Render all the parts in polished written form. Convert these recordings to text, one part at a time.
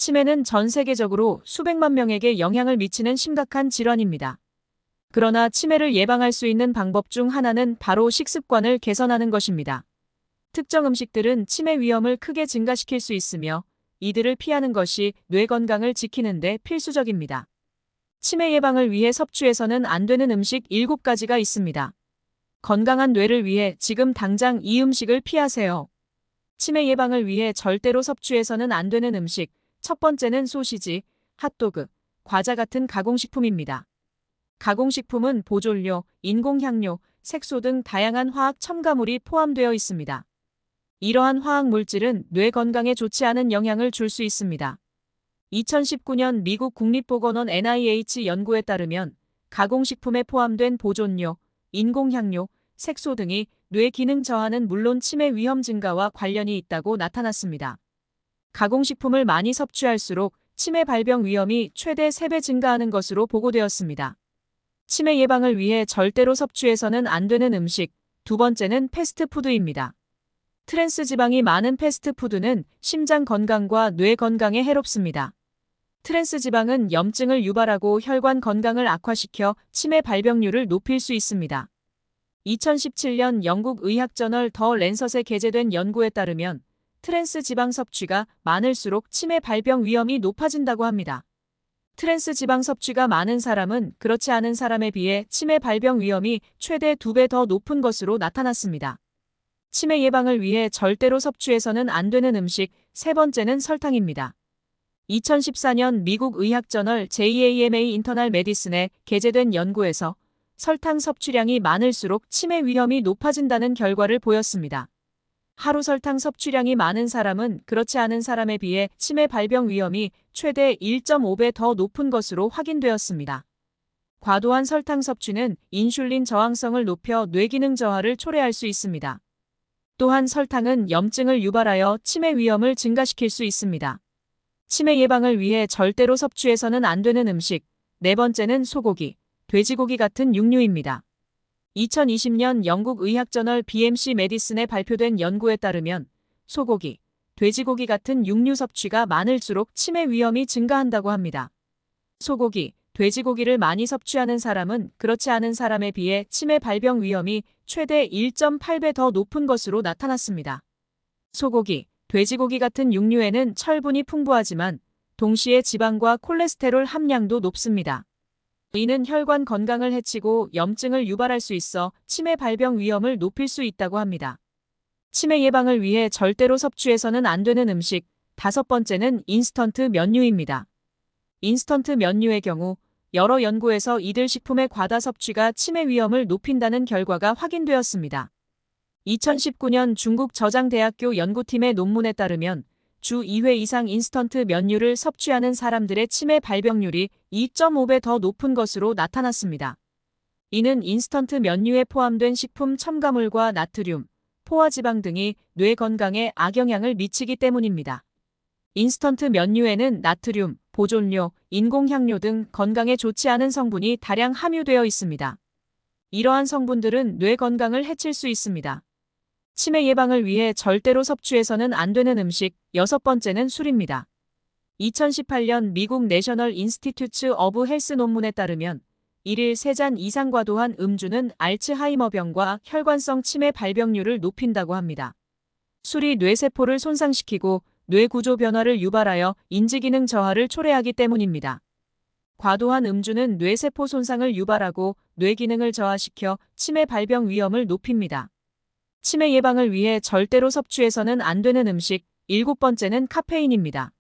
치매는 전 세계적으로 수백만 명에게 영향을 미치는 심각한 질환입니다. 그러나 치매를 예방할 수 있는 방법 중 하나는 바로 식습관을 개선하는 것입니다. 특정 음식들은 치매 위험을 크게 증가시킬 수 있으며 이들을 피하는 것이 뇌 건강을 지키는 데 필수적입니다. 치매 예방을 위해 섭취해서는 안 되는 음식 7가지가 있습니다. 건강한 뇌를 위해 지금 당장 이 음식을 피하세요. 치매 예방을 위해 절대로 섭취해서는 안 되는 음식. 첫 번째는 소시지, 핫도그, 과자 같은 가공식품입니다. 가공식품은 보존료, 인공향료, 색소 등 다양한 화학 첨가물이 포함되어 있습니다. 이러한 화학 물질은 뇌 건강에 좋지 않은 영향을 줄 수 있습니다. 2019년 미국 국립보건원 NIH 연구에 따르면 가공식품에 포함된 보존료, 인공향료, 색소 등이 뇌 기능 저하는 물론 치매 위험 증가와 관련이 있다고 나타났습니다. 가공식품을 많이 섭취할수록 치매 발병 위험이 최대 3배 증가하는 것으로 보고되었습니다. 치매 예방을 위해 절대로 섭취해서는 안 되는 음식. 두 번째는 패스트푸드입니다. 트랜스 지방이 많은 패스트푸드는 심장 건강과 뇌 건강에 해롭습니다. 트랜스 지방은 염증을 유발하고 혈관 건강을 악화시켜 치매 발병률을 높일 수 있습니다. 2017년 영국 의학저널 더 랜셋에 게재된 연구에 따르면 트랜스 지방 섭취가 많을수록 치매 발병 위험이 높아진다고 합니다. 트랜스 지방 섭취가 많은 사람은 그렇지 않은 사람에 비해 치매 발병 위험이 최대 2배 더 높은 것으로 나타났습니다. 치매 예방을 위해 절대로 섭취해서는 안 되는 음식. 세 번째는 설탕입니다. 2014년 미국 의학저널 JAMA 인터널 메디슨에 게재된 연구에서 설탕 섭취량이 많을수록 치매 위험이 높아진다는 결과를 보였습니다. 하루 설탕 섭취량이 많은 사람은 그렇지 않은 사람에 비해 치매 발병 위험이 최대 1.5배 더 높은 것으로 확인되었습니다. 과도한 설탕 섭취는 인슐린 저항성을 높여 뇌기능 저하를 초래할 수 있습니다. 또한 설탕은 염증을 유발하여 치매 위험을 증가시킬 수 있습니다. 치매 예방을 위해 절대로 섭취해서는 안 되는 음식. 네 번째는 소고기, 돼지고기 같은 육류입니다. 2020년 영국 의학저널 BMC 메디슨에 발표된 연구에 따르면 소고기, 돼지고기 같은 육류 섭취가 많을수록 치매 위험이 증가한다고 합니다. 소고기, 돼지고기를 많이 섭취하는 사람은 그렇지 않은 사람에 비해 치매 발병 위험이 최대 1.8배 더 높은 것으로 나타났습니다. 소고기, 돼지고기 같은 육류에는 철분이 풍부하지만 동시에 지방과 콜레스테롤 함량도 높습니다. 이는 혈관 건강을 해치고 염증을 유발할 수 있어 치매 발병 위험을 높일 수 있다고 합니다. 치매 예방을 위해 절대로 섭취해서는 안 되는 음식. 다섯 번째는 인스턴트 면류입니다. 인스턴트 면류의 경우 여러 연구에서 이들 식품의 과다 섭취가 치매 위험을 높인다는 결과가 확인되었습니다. 2019년 중국 저장대학교 연구팀의 논문에 따르면 주 2회 이상 인스턴트 면류를 섭취하는 사람들의 치매 발병률이 2.5배 더 높은 것으로 나타났습니다. 이는 인스턴트 면류에 포함된 식품 첨가물과 나트륨, 포화지방 등이 뇌 건강에 악영향을 미치기 때문입니다. 인스턴트 면류에는 나트륨, 보존료, 인공향료 등 건강에 좋지 않은 성분이 다량 함유되어 있습니다. 이러한 성분들은 뇌 건강을 해칠 수 있습니다. 치매 예방을 위해 절대로 섭취해서는 안 되는 음식. 여섯 번째는 술입니다. 2018년 미국 내셔널 인스티튜트 오브 헬스 논문에 따르면 1일 3잔 이상 과도한 음주는 알츠하이머병과 혈관성 치매 발병률을 높인다고 합니다. 술이 뇌세포를 손상시키고 뇌구조 변화를 유발하여 인지기능 저하를 초래하기 때문입니다. 과도한 음주는 뇌세포 손상을 유발하고 뇌기능을 저하시켜 치매 발병 위험을 높입니다. 치매 예방을 위해 절대로 섭취해서는 안 되는 음식. 일곱 번째는 카페인입니다.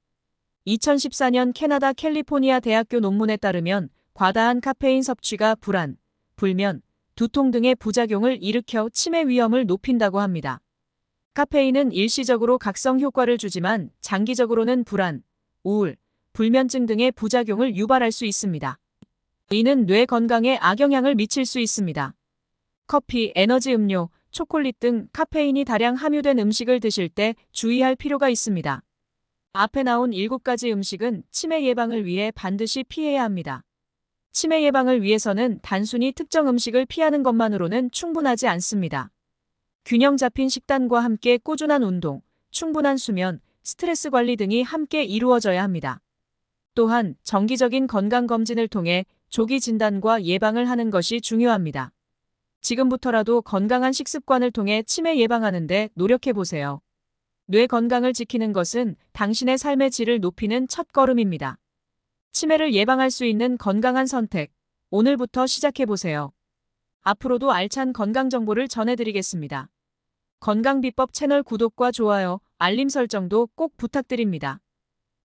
2014년 캐나다 캘리포니아 대학교 논문에 따르면 과다한 카페인 섭취가 불안, 불면, 두통 등의 부작용을 일으켜 치매 위험을 높인다고 합니다. 카페인은 일시적으로 각성 효과를 주지만 장기적으로는 불안, 우울, 불면증 등의 부작용을 유발할 수 있습니다. 이는 뇌 건강에 악영향을 미칠 수 있습니다. 커피, 에너지 음료, 초콜릿 등 카페인이 다량 함유된 음식을 드실 때 주의할 필요가 있습니다. 앞에 나온 7가지 음식은 치매 예방을 위해 반드시 피해야 합니다. 치매 예방을 위해서는 단순히 특정 음식을 피하는 것만으로는 충분하지 않습니다. 균형 잡힌 식단과 함께 꾸준한 운동, 충분한 수면, 스트레스 관리 등이 함께 이루어져야 합니다. 또한 정기적인 건강검진을 통해 조기 진단과 예방을 하는 것이 중요합니다. 지금부터라도 건강한 식습관을 통해 치매 예방하는 데 노력해보세요. 뇌 건강을 지키는 것은 당신의 삶의 질을 높이는 첫걸음입니다. 치매를 예방할 수 있는 건강한 선택, 오늘부터 시작해보세요. 앞으로도 알찬 건강 정보를 전해드리겠습니다. 건강비법 채널 구독과 좋아요, 알림 설정도 꼭 부탁드립니다.